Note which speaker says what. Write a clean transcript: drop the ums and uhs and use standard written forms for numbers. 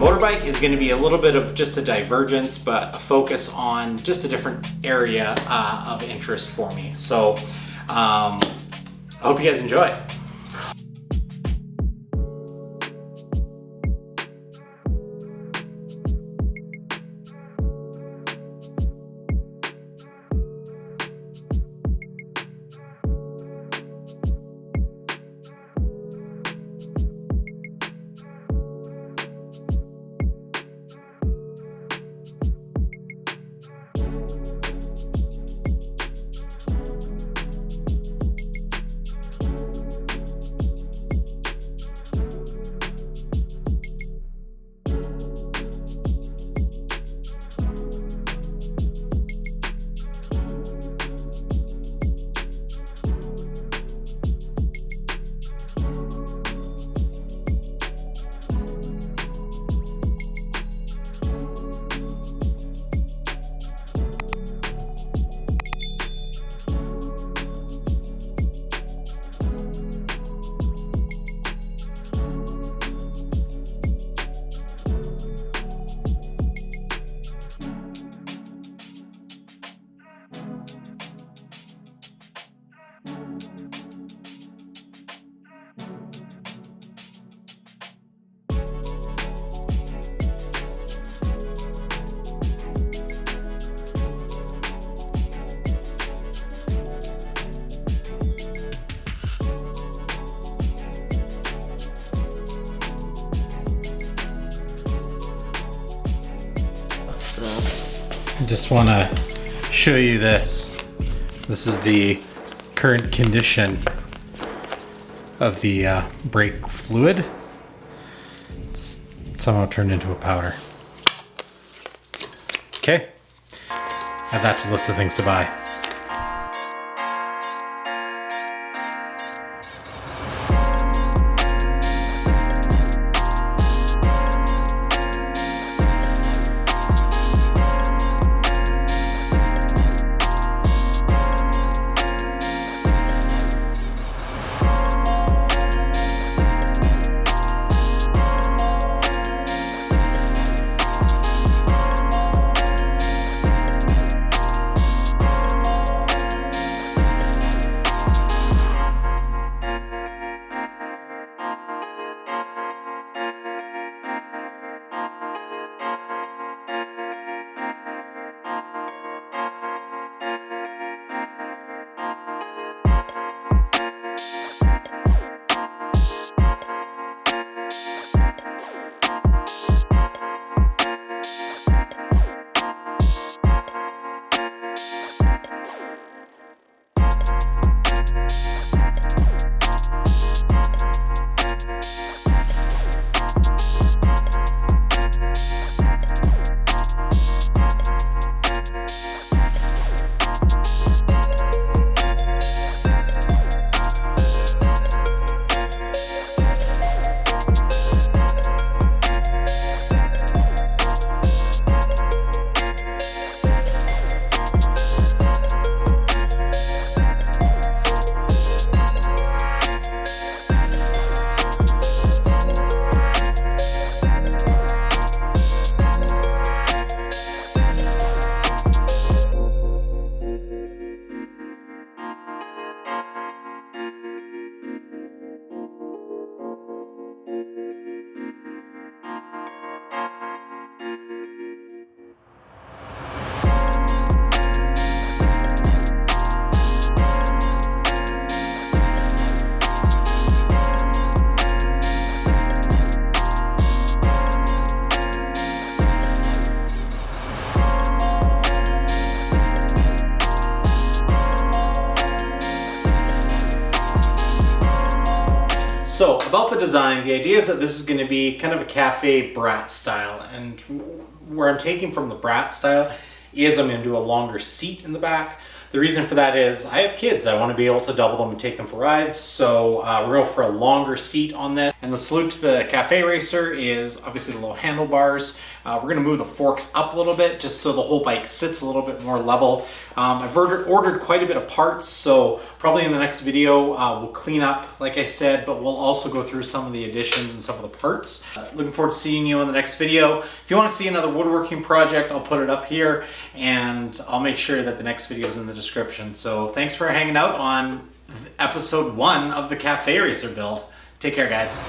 Speaker 1: motorbike is going to be a little bit of just a divergence, but a focus on just a different area of interest for me. So I hope you guys enjoy. I just want to show you this. This is the current condition of the brake fluid. It's somehow turned into a powder. Okay, add that to the list of things to buy. So about the design, the idea is that this is going to be kind of a cafe brat style, and where I'm taking from the brat style is I'm going to do a longer seat in the back. The reason for that is I have kids. I want to be able to double them and take them for rides. So we're going for a longer seat on that. And the salute to the Cafe Racer is obviously the low handlebars. We're going to move the forks up a little bit just so the whole bike sits a little bit more level. I've ordered quite a bit of parts, so Probably in the next video, we'll clean up, like I said, but we'll also go through some of the additions and some of the parts. Looking forward to seeing you in the next video. If you want to see another woodworking project, I'll put it up here, and I'll make sure that the next video is in the description. So thanks for hanging out on episode 1 of the Cafe Racer build. Take care, guys.